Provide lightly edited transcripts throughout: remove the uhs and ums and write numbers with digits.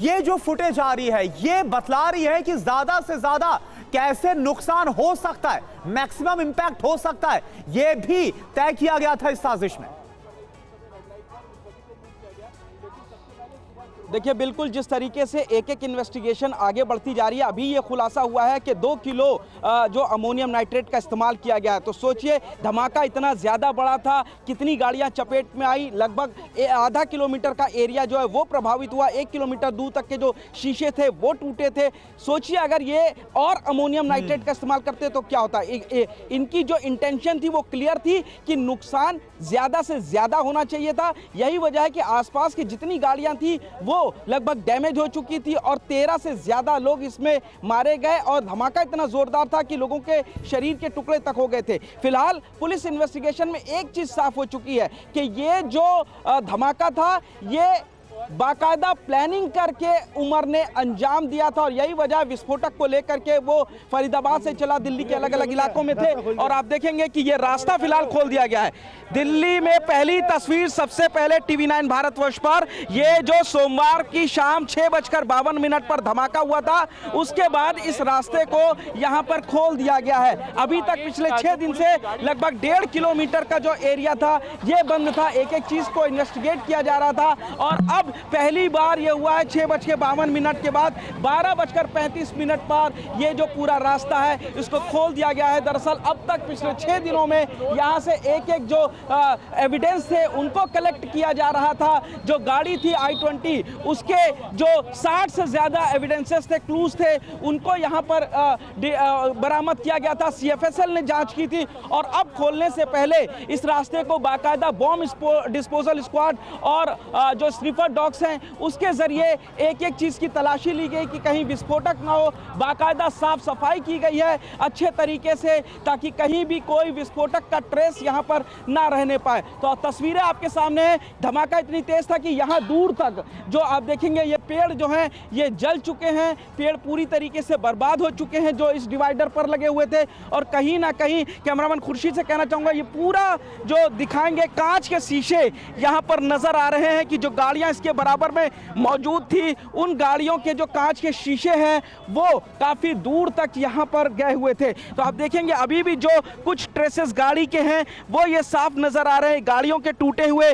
ये जो फुटेज आ रही है ये बतला रही है कि ज्यादा से ज्यादा कैसे नुकसान हो सकता है, मैक्सिमम इंपैक्ट हो सकता है, यह भी तय किया गया था इस साजिश में। देखिए, बिल्कुल जिस तरीके से एक एक इन्वेस्टिगेशन आगे बढ़ती जा रही है, अभी ये खुलासा हुआ है कि 2 किलो जो अमोनियम नाइट्रेट का इस्तेमाल किया गया है। तो सोचिए धमाका इतना ज़्यादा बड़ा था, कितनी गाड़ियां चपेट में आई, लगभग आधा किलोमीटर का एरिया जो है वो प्रभावित हुआ, 1 किलोमीटर दूर तक के जो शीशे थे वो टूटे थे। सोचिए अगर ये और अमोनियम नाइट्रेट का इस्तेमाल करते तो क्या होता। इनकी जो इंटेंशन थी वो क्लियर थी कि नुकसान ज़्यादा से ज़्यादा होना चाहिए था। यही वजह है कि आसपास की जितनी गाड़ियां थी वो लगभग डैमेज हो चुकी थी और 13 से ज्यादा लोग इसमें मारे गए और धमाका इतना जोरदार था कि लोगों के शरीर के टुकड़े तक हो गए थे। फिलहाल पुलिस इन्वेस्टिगेशन में एक चीज साफ हो चुकी है कि ये जो धमाका था ये बाकायदा प्लानिंग करके उमर ने अंजाम दिया था और यही वजह विस्फोटक को लेकर के वो फरीदाबाद से चला, दिल्ली के अलग अलग इलाकों में थे। और आप देखेंगे कि ये रास्ता फिलहाल खोल दिया गया है। दिल्ली में पहली तस्वीर सबसे पहले TV9 भारतवर्ष पर, ये जो सोमवार की शाम 6:52 पर धमाका हुआ था, उसके बाद इस रास्ते को यहां पर खोल दिया गया है। अभी तक पिछले 6 दिन से लगभग 1.5 किलोमीटर का जो एरिया था ये बंद था, एक एक चीज को इन्वेस्टिगेट किया जा रहा था। और अब पहली बार ये हुआ है 6:52 के बाद 12:35 पर ये जो पूरा रास्ता है इसको खोल दिया गया है। दरअसल अब तक पिछले 6 दिनों में यहाँ से एक एक जो एविडेंस थे उनको कलेक्ट किया जा रहा था। जो गाड़ी थी I-20 उसके जो 60 से ज्यादा एविडेंसेस थे, क्लूज थे, उनको यहाँ पर बरामद किया गया था। CFSL ने जांच की थी और अब खोलने से पहले इस रास्ते को बाकायदा बॉम्ब डिस्पोजल स्क्वाड और जो स्निफर डॉग्स हैं उसके जरिए एक एक चीज की तलाशी ली गई कि कहीं विस्फोटक ना हो। बाकायदा साफ सफाई की गई है अच्छे तरीके से ताकि कहीं भी कोई विस्फोटक का ट्रेस यहाँ पर ना रहने पाए। तो तस्वीरें आपके सामने हैं। धमाका इतनी तेज था कि यहाँ दूर तक जो आप देखेंगे ये पेड़ जो हैं ये जल चुके हैं, पेड़ पूरी तरीके से बर्बाद हो चुके हैं जो इस डिवाइडर पर लगे हुए थे। और कहीं ना कहीं कैमरामैन खुर्शीद से कहना चाहूंगा ये पूरा जो दिखाएंगे कांच के शीशे यहाँ पर नजर आ रहे हैं कि जो गाड़ियां इसके बराबर में मौजूद थी उन गाड़ियों के जो कांच के शीशे हैं वो काफी दूर तक यहाँ पर गए हुए थे। तो आप देखेंगे अभी भी जो कुछ ट्रेसेस गाड़ी के हैं वो ये साफ नजर आ रहे हैं। गाड़ियों के टूटे हुए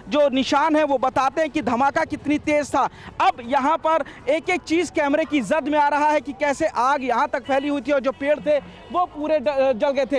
जो निशान हैं वो बताते हैं कि धमाका कितनी तेज था। अब यहाँ पर एक एक चीज कैमरे की जद में आ रहा है कि कैसे आग यहाँ तक फैली हुई थी और जो पेड़ थे वो पूरे जल गए थे।